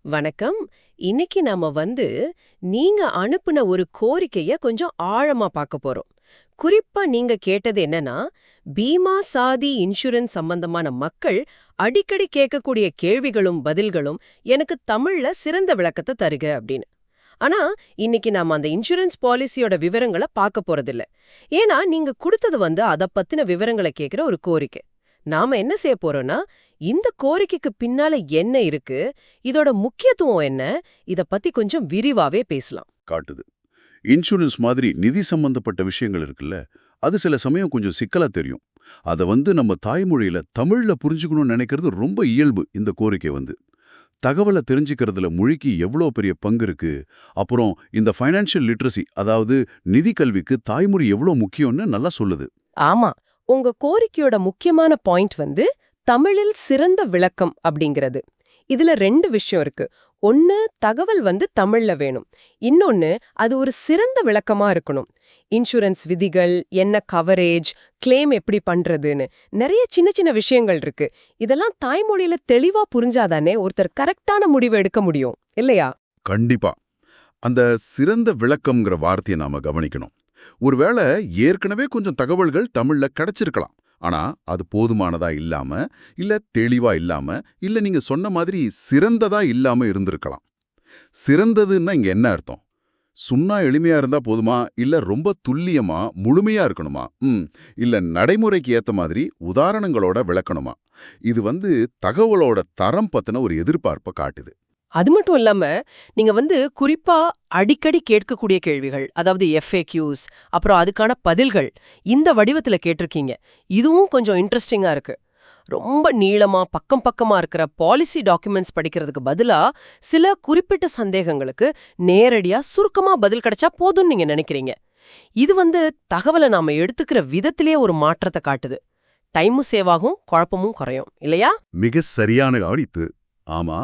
வணக்கம். இன்னைக்கு நாம நீங்க அனுப்புன ஒரு கோரிக்கைய கொஞ்சம் ஆழமா பார்க்க போறோம். குறிப்பா நீங்க கேட்டது என்னன்னா, பீமா சாதி இன்சூரன்ஸ் சம்பந்தமான மக்கள் அடிக்கடி கேட்கக்கூடிய கேள்விகளும் பதில்களும் எனக்கு தமிழ்ல சிறந்த விளக்கத்தை தருக அப்படின்னு. ஆனா இன்னைக்கு நாம அந்த இன்சூரன்ஸ் பாலிசியோட விவரங்களை பார்க்க போறதில்ல. ஏன்னா நீங்க கொடுத்தது அத பத்தின விவரங்களை கேட்கிற ஒரு கோரிக்கை. நாம என்ன செய்ய போறோம்னா, இந்த கோரிக்கைக்கு பின்னால என்ன இருக்கு, இதோட முக்கியத்துவம் என்ன, இத பத்தி கொஞ்சம் விரிவாவே பேசலாம். காட்டுது. இன்சூரன்ஸ் மாதிரி நிதி சம்பந்தப்பட்ட விஷயங்கள் இருக்குல்ல, அது சில சமயம் கொஞ்சம் சிக்கலா தெரியும். அத நம்ம தாய்மொழியில தமிழ்ல புரிஞ்சுக்கணும்னு நினைக்கிறது ரொம்ப இயல்பு. இந்த கோரிக்கை தகவலை தெரிஞ்சுக்கிறதுல மொழிக்கு எவ்வளோ பெரிய பங்கு இருக்கு, அப்புறம் இந்த ஃபைனான்ஷியல் லிட்ரஸி, அதாவது நிதி கல்விக்கு தாய்மொழி எவ்வளோ முக்கியம்னு நல்லா சொல்லுது. ஆமா, உங்க கோரிக்கையோட முக்கியமான பாயிண்ட் தமிழில் சிறந்த விளக்கம் அப்படிங்கிறது. இதுல ரெண்டு விஷயம் இருக்கு. ஒன்னு, தகவல் தமிழ்ல வேணும். இன்னொன்னு, அது ஒரு சிறந்த விளக்கமா இருக்கணும். இன்சூரன்ஸ் விதிகள், என்ன கவரேஜ், கிளைம் எப்படி பண்றதுன்னு நிறைய சின்ன சின்ன விஷயங்கள் இருக்கு. இதெல்லாம் தாய்மொழியில தெளிவா புரிஞ்சாதானே ஒருத்தர் கரெக்டான முடிவு எடுக்க முடியும், இல்லையா? கண்டிப்பா. அந்த சிறந்த விளக்கம்ங்கிற வார்த்தையை நாம கவனிக்கணும். ஒருவேளை ஏற்கனவே கொஞ்சம் தகவல்கள் தமிழ்ல கிடைச்சிருக்கலாம். ஆனா அது போதுமானதா இல்லாம, இல்ல தெளிவா இல்லாம, இல்ல நீங்க சொன்ன மாதிரி சிறந்ததா இல்லாம இருந்திருக்கலாம். சிறந்ததுன்னா இங்க என்ன அர்த்தம்? சுன்னா எளிமையா இருந்தா போதுமா, இல்ல ரொம்ப துல்லியமா முழுமையா இருக்கணுமா, இல்ல நடைமுறைக்கு ஏத்த மாதிரி உதாரணங்களோட விளக்கணுமா? இது தகவலோட தரம் பத்தின ஒரு எதிர்பார்ப்பை காட்டுது. அது மட்டும் இல்லாம, நீங்க குறிப்பா அடிக்கடி கேட்கக்கூடிய கேள்விகள், அதாவது FAQs, அப்புறம் அதுக்கான பதில்கள் இந்த வடிவத்துல கேட்டிருக்கீங்க. இதுவும் கொஞ்சம் இன்ட்ரெஸ்டிங்கா இருக்கு. ரொம்ப நீளமா பக்கம் பக்கமா இருக்கிற பாலிசி டாக்குமெண்ட்ஸ் படிக்கிறதுக்கு பதிலா சில குறிப்பிட்ட சந்தேகங்களுக்கு நேரடியா சுருக்கமா பதில் கிடைச்சா போதும்னு நீங்க நினைக்கிறீங்க. இது தகவலை நாம எடுத்துக்கிற விதத்திலே ஒரு மாற்றத்தை காட்டுது. டைமும் சேவ் ஆகும், குழப்பமும் குறையும், இல்லையா? மிக சரியான கவனித்து. ஆமா,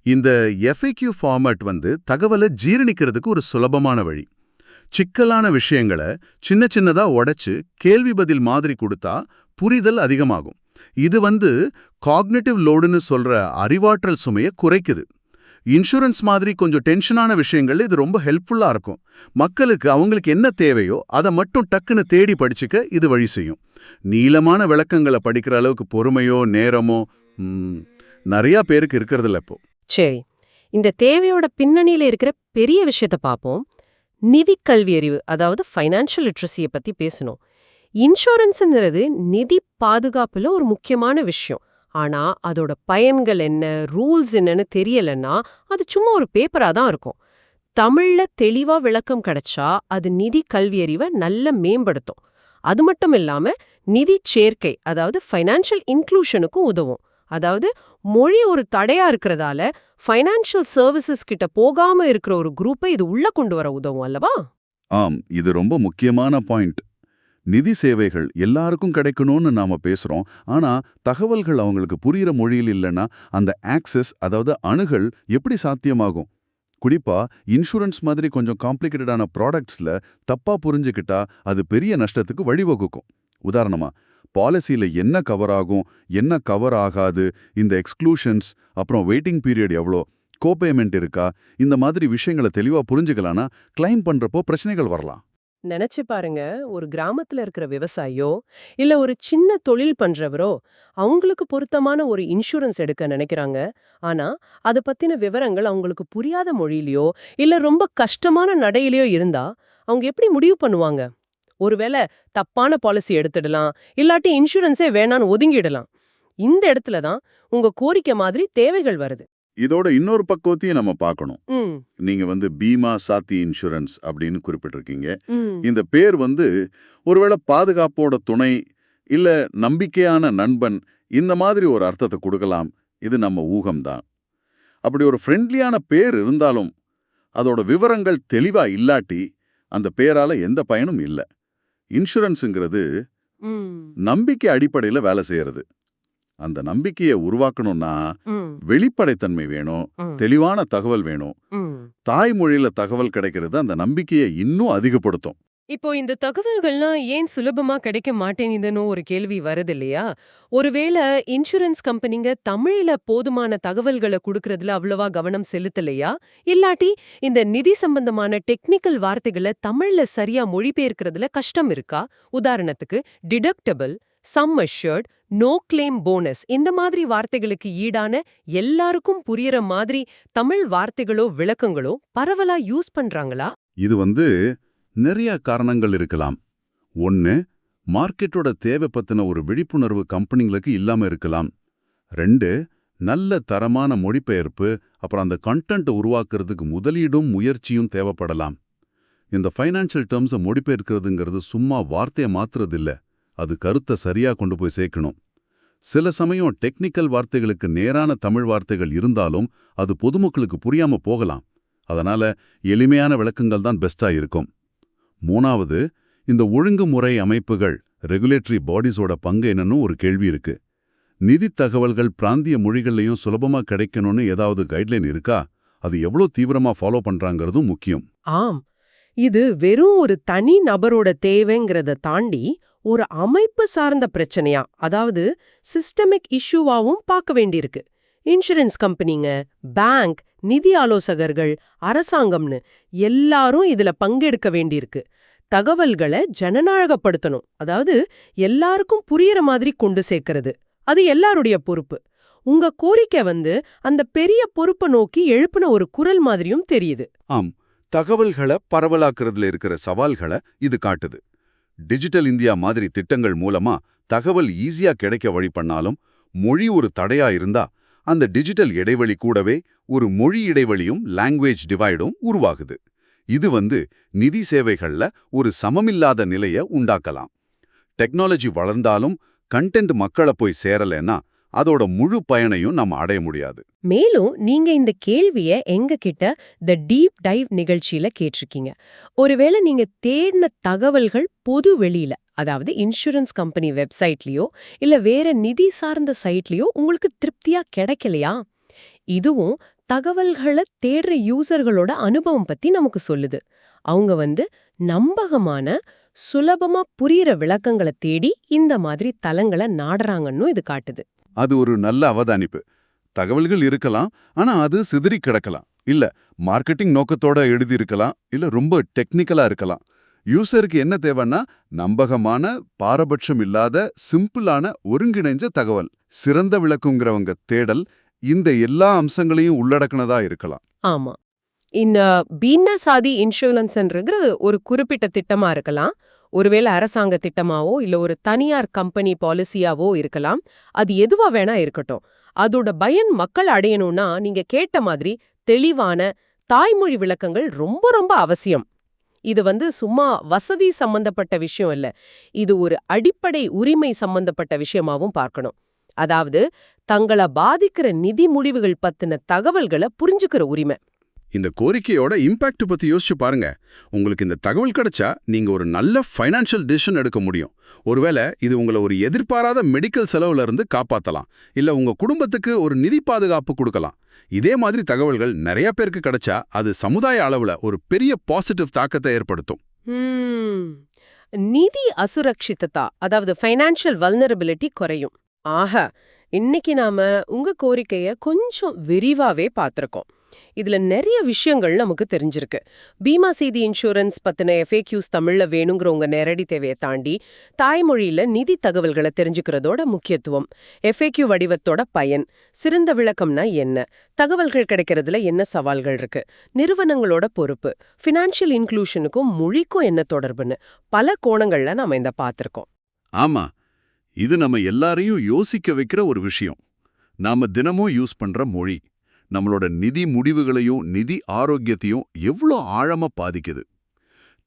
இந்த FAQ ஃபார்மேட் தகவலை ஜீரணிக்கிறதுக்கு ஒரு சுலபமான வழி. சிக்கலான விஷயங்களை சின்ன சின்னதா உடைச்சு கேள்வி பதில் மாதிரி கொடுத்தா புரிதல் அதிகமாகும். இது காக்னிட்டிவ் லோடுன்னு சொல்ற அறிவாற்றல் சுமையை குறைக்குது. இன்சூரன்ஸ் மாதிரி கொஞ்சம் டென்ஷனான விஷயங்கள் இது ரொம்ப ஹெல்ப்ஃபுல்லா இருக்கும். மக்களுக்கு அவங்களுக்கு என்ன தேவையோ அதை மட்டும் டக்குன்னு தேடி படிச்சுக்க இது வழி செய்யும். நீளமான விளக்கங்களை படிக்கிற அளவுக்கு பொறுமையோ நேரமோ நிறைய பேருக்கு இருக்கிறதில்ல இப்போ. சரி, இந்த தேவையோட பின்னணியில இருக்கிற பெரிய விஷயத்தை பார்ப்போம். நிதி கல்வி அறிவு, அதாவது ஃபைனான்ஷியல் லிட்ரஸியை பத்தி பேசணும். இன்சூரன்ஸ்ங்கிறது நிதி பாதுகாப்புல ஒரு முக்கியமான விஷயம். ஆனா அதோட பயன்கள் என்ன, ரூல்ஸ் என்னன்னு தெரியலன்னா அது சும்மா ஒரு பேப்பரா தான் இருக்கும். தமிழ்ல தெளிவா விளக்கம் கிடைச்சா அது நிதி கல்வி அறிவை நல்ல மேம்படுத்தும். அது மட்டும் இல்லாம நிதி சேர்க்கை, அதாவது ஃபைனான்ஷியல் இன்க்ளூஷனுக்கும் உதவும். அதாவது மொழி ஒரு தடையா இருக்கிறதால ஃபைனான்ஷியல் சர்வீசஸ் கிட்ட போகாம இருக்கிற ஒரு குரூப்பை இது உள்ள கொண்டு வர உதவும் அல்லவா? ஆம், இது ரொம்ப முக்கியமான பாயிண்ட். நிதி சேவைகள் எல்லாருக்கும் கிடைக்கணும்னு நாம பேசுறோம். ஆனா தகவல்கள் அவங்களுக்கு புரியுற மொழியில் இல்லைன்னா அந்த ஆக்சஸ், அதாவது அணுகல் எப்படி சாத்தியமாகும்? குறிப்பா இன்சூரன்ஸ் மாதிரி கொஞ்சம் காம்ப்ளிகேட்டடான ப்ராடக்ட்ஸ்ல தப்பா புரிஞ்சுக்கிட்டா அது பெரிய நஷ்டத்துக்கு வழிவகுக்கும். உதாரணமா, பாலிசியில என்ன கவர் ஆகும், என்ன கவர் ஆகாது, இந்த எக்ஸ்க்ளூஷன்ஸ், அப்புறம் வெயிட்டிங் பீரியட் எவ்வளோ, கோபேமெண்ட் இருக்கா, இந்த மாதிரி விஷயங்களை தெளிவா புரிஞ்சுக்கலானா கிளைம் பண்றப்போ பிரச்சனைகள் வரலாம். நினைச்சு பாருங்க, ஒரு கிராமத்துல இருக்கிற விவசாயியோ இல்ல ஒரு சின்ன தொழில் பண்றவரோ அவங்களுக்கு பொருத்தமான ஒரு இன்சூரன்ஸ் எடுக்க நினைக்கிறாங்க. ஆனா அத பத்தின விவரங்கள் அவங்களுக்கு புரியாத மொழியிலயோ இல்ல ரொம்ப கஷ்டமான நடையிலயோ இருந்தா அவங்க எப்படி முடிவு பண்ணுவாங்க? ஒருவேளை தப்பான பாலிசி எடுத்துடலாம், இல்லாட்டி இன்சூரன்ஸே வேணான்னு ஒதுங்கிடலாம். இந்த இடத்துல தான் உங்க கோரிக்கை மாதிரி தேவைகள் வருது. இதோட இன்னொரு பக்கத்தையும் நம்ம பார்க்கணும். நீங்க பீமா சாத்தி இன்சூரன்ஸ் அப்படின்னு குறிப்பிட்டிருக்கீங்க. இந்த பேர் ஒருவேளை பாதுகாப்போட துணை, இல்ல நம்பிக்கையான நண்பன், இந்த மாதிரி ஒரு அர்த்தத்தை கொடுக்கலாம். இது நம்ம ஊகம்தான். அப்படி ஒரு ஃப்ரெண்ட்லியான பேர் இருந்தாலும் அதோட விவரங்கள் தெளிவா இல்லாட்டி அந்த பேரால எந்த பயனும் இல்லை. இன்சூரன்ஸுங்கிறது நம்பிக்கை அடிப்படையில வேலை செய்யறது. அந்த நம்பிக்கையை உருவாக்கணும்னா வெளிப்படைத்தன்மை வேணும், தெளிவான தகவல் வேணும். தாய்மொழியில தகவல் கிடைக்கிறது அந்த நம்பிக்கையை இன்னும் அதிகப்படுத்தும். இப்போ இந்த தகவல்கள்லாம் ஏன் சுலபமா கிடைக்க மாட்டேங்குதுன்னு ஒரு கேள்வி வருது இல்லையா? ஒருவேளை இன்சூரன்ஸ் கம்பெனிங்க தமிழ்ல போதுமான தகவல்கள குடுக்கறதுல அவ்வளவா கவனம் செலுத்தலையா? இல்லாட்டி இந்த நிதி சம்பந்தமான டெக்னிக்கல் வார்த்தைகள தமிழ்ல சரியா மொழிபெயர்க்கிறதுல கஷ்டம் இருக்கா? உதாரணத்துக்கு deductible, sum assured, no claim bonus இந்த மாதிரி வார்த்தைகளுக்கு ஈடான எல்லாருக்கும் புரியற மாதிரி தமிழ் வார்த்தைகளோ விளக்கங்களோ பரவலா யூஸ் பண்றாங்களா? இது நிறைய காரணங்கள் இருக்கலாம். ஒன்னு, மார்க்கெட்டோட தேவை பத்தின ஒரு விழிப்புணர்வு கம்பெனிங்களுக்கு இல்லாம இருக்கலாம். 2, நல்ல தரமான மொழிபெயர்ப்பு, அப்புறம் அந்த கண்டென்ட் உருவாக்குறதுக்கு முதலீடும் முயற்சியும் தேவைப்படலாம். இந்த ஃபைனான்சியல் டேர்ம்ஸை மொழிபெயர்க்கிறதுங்கிறது சும்மா வார்த்தையை மாத்துறது இல்ல, அது கருத்தை சரியா கொண்டு போய் சேர்க்கணும். சில சமயம் டெக்னிக்கல் வார்த்தைகளுக்கு நேரான தமிழ் வார்த்தைகள் இருந்தாலும் அது பொதுமக்களுக்கு புரியாம போகலாம். அதனால எளிமையான விளக்கங்கள் தான் பெஸ்டா இருக்கும். 3வது, இந்த ஒழுங்குமுறை அமைப்புகள், ரெகுலேட்டரி பாடிஸோட பங்கு என்னன்னு ஒரு கேள்வி இருக்கு. நிதி தகவல்கள் பிராந்திய மொழிகள்லையும் சுலபமா கிடைக்கணும்னு ஏதாவது கைட்லைன் இருக்கா? அது எவ்வளவு தீவிரமா ஃபாலோ பண்றாங்கிறதும் முக்கியம். ஆம், இது வெறும் ஒரு தனி நபரோட தேவைங்கிறத தாண்டி ஒரு அமைப்பு சார்ந்த பிரச்சனையா, அதாவது சிஸ்டமிக் இஷ்யூவாவும் பார்க்க வேண்டியிருக்கு. இன்சூரன்ஸ் கம்பெனிங்க, பேங்க், நிதி ஆலோசகர்கள், அரசாங்கம்னு எல்லாரும் இதுல பங்கெடுக்க வேண்டியிருக்கு. தகவல்களை ஜனநாயகப்படுத்தணும், அதாவது எல்லாருக்கும் புரியற மாதிரி கொண்டு சேர்க்கறது, அது எல்லாருடைய பொறுப்பு. உங்க கோரிக்கை அந்த பெரிய பொறுப்பை நோக்கி எழுப்புன ஒரு குரல் மாதிரியும் தெரியுது. ஆம், தகவல்களை பரவலாக்குறதுல இருக்கிற சவால்களை இது காட்டுது. டிஜிட்டல் இந்தியா மாதிரி திட்டங்கள் மூலமா தகவல் ஈஸியா கிடைக்க வழி பண்ணாலும், மொழி ஒரு தடையா இருந்தா அந்த டிஜிட்டல் இடைவெளி கூடவே ஒரு மொழி இடைவெளியும், லாங்குவேஜ் டிவைடும் உருவாகுது. இது நிதி சேவைகள்ல ஒரு சமமில்லாத நிலையை உண்டாக்கலாம். டெக்னாலஜி வளர்ந்தாலும் கண்டென்ட் மக்களை போய் சேரலைன்னா அதோட முழு பயனையும் நம்ம அடைய முடியாது. மேலும் நீங்க இந்த கேள்விய எங்க கிட்ட தி டீப் டைவ் நிகழ்ச்சியில கேட்டிருக்கீங்க. ஒருவேளை நீங்க தேடின தகவல்கள் பொது வெளியில, அதாவது இன்சூரன்ஸ் கம்பெனி வெப்சைட்லயோ இல்ல வேற நிதி சார்ந்த சைட்லயோ உங்களுக்கு திருப்தியா கிடைக்கலையா? இதுவும் தகவல்களை தேடுற யூசர்களோட அனுபவம் பத்தி நமக்கு சொல்லுது. அவங்க நம்பகமான, சுலபமா புரியிற விளக்கங்களை தேடி இந்த மாதிரி தளங்களை நாடுறாங்கன்னு இது காட்டுது. அது ஒரு நல்ல அவதானிப்பு. தகவல்கள் இருக்கலாம், ஆனா அது சிதறி கிடக்கலாம். இல்ல மார்க்கெட்டிங் நோக்கத்தோட எழுதியிருக்கலாம், இல்ல ரொம்ப டெக்னிக்கலா இருக்கலாம். யூசருக்கு என்ன தேவைன்னா நம்பகமான, பாரபட்சம் இல்லாத, சிம்பிளான, ஒருங்கிணைஞ்ச தகவல். சிறந்த விளக்குங்கிறவங்க தேடல் இந்த எல்லா அம்சங்களையும் உள்ளடக்கினதா இருக்கலாம். ஆமா, இந்த பீனசாதி இன்சூரன்ஸ்ன்றது ஒரு குறிப்பிட்ட திட்டமா இருக்கலாம். ஒருவேளை அரசாங்க திட்டமாவோ இல்ல ஒரு தனியார் கம்பெனி பாலிசியாவோ இருக்கலாம். அது எதுவா வேணா இருக்கட்டும். அதோட பயன் மக்கள் அடையணும்னா நீங்க கேட்ட மாதிரி தெளிவான தாய்மொழி விளக்கங்கள் ரொம்ப ரொம்ப அவசியம். இது சும்மா வசதி சம்பந்தப்பட்ட விஷயம் இல்ல, இது ஒரு அடிப்படை உரிமை சம்பந்தப்பட்ட விஷயமாவும் பார்க்கணும். அதாவது தங்களை பாதிக்கிற நிதி முடிவுகள் பத்தின தகவல்களை புரிஞ்சுக்கிற உரிமை. இந்த கோரிக்கையோட இம்பாக்ட் பத்தி யோசிச்சு பாருங்க. உங்களுக்கு இந்த தகவல் கிடைச்சா நீங்க ஒரு நல்ல ஃபைனான்ஷியல் டிசிஷன் எடுக்க முடியும். ஒருவேளை இது உங்களை ஒரு எதிர்பாராத மெடிக்கல் செலவுல இருந்து காப்பாத்தலாம், இல்ல உங்க குடும்பத்துக்கு ஒரு நிதி பாதுகாப்பு கொடுக்கலாம். இதே மாதிரி தகவல்கள் நிறைய பேருக்கு கிடைச்சா அது சமுதாய அளவுல ஒரு பெரிய பாசிட்டிவ் தாக்கத்தை ஏற்படுத்தும். நிதி அசுரக்ஷிதா, அதாவது ஃபைனான்ஷியல் வல்னரபிலிட்டி குறையும். ஆஹா, இன்னைக்கு நாம உங்க கோரிக்கைய கொஞ்சம் விரிவாவே பார்த்திருக்கோம். இதுல நிறைய விஷயங்கள் நமக்கு தெரிஞ்சிருக்கு. பீமா செய்தி இன்சூரன்ஸ் பத்தின FAQs தமிழ்ல வேணுங்கிற நேரடி தேவையை தாண்டி தாய்மொழியில நிதி தகவல்களை தெரிஞ்சுக்கிறதோட முக்கியத்துவம், FAQ வடிவத்தோட பயன், சிறந்த விளக்கம்னா என்ன, தகவல்கள் கிடைக்கிறதுல என்ன சவால்கள் இருக்கு, நிறுவனங்களோட பொறுப்பு, ஃபினான்ஷியல் இன்க்ளூஷனுக்கும் மொழிக்கும் என்ன தொடர்புன்னு பல கோணங்கள்ல நாம இந்த பார்த்திருக்கோம். ஆமா, இது நம்ம எல்லாரையும் யோசிக்க வைக்கிற ஒரு விஷயம். நாம தினமும் யூஸ் பண்ற மொழி நம்மளோட நிதி முடிவுகளையும் நிதி ஆரோக்கியத்தையும் எவ்வளோ ஆழமா பாதிக்குது.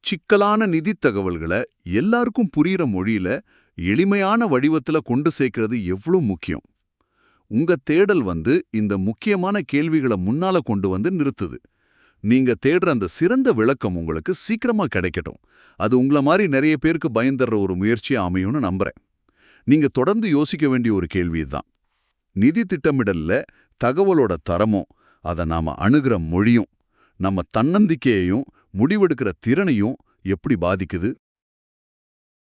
சிக்கலான நிதி தகவல்களை எல்லாருக்கும் புரியிற மொழியில எளிமையான வடிவத்துல கொண்டு சேர்க்கிறது எவ்வளோ முக்கியம். உங்க தேடல் இந்த முக்கியமான கேள்விகளை முன்னால கொண்டு நிறுத்துது. நீங்க தேடுற அந்த சிறந்த விளக்கம் உங்களுக்கு சீக்கிரமா கிடைக்கட்டும். அது உங்கள மாதிரி நிறைய பேருக்கு பயந்தர்ற ஒரு முயற்சியா அமையும்னு நம்புறேன். நீங்க தொடர்ந்து யோசிக்க வேண்டிய ஒரு கேள்வி தான், நிதி திட்டமிடல்ல தகவலோட தரமும், அதை நாம அணுகிற மொழியும், நம்ம தன்னம்பிக்கையையும் முடிவெடுக்கிற திறனையும் எப்படி பாதிக்குது?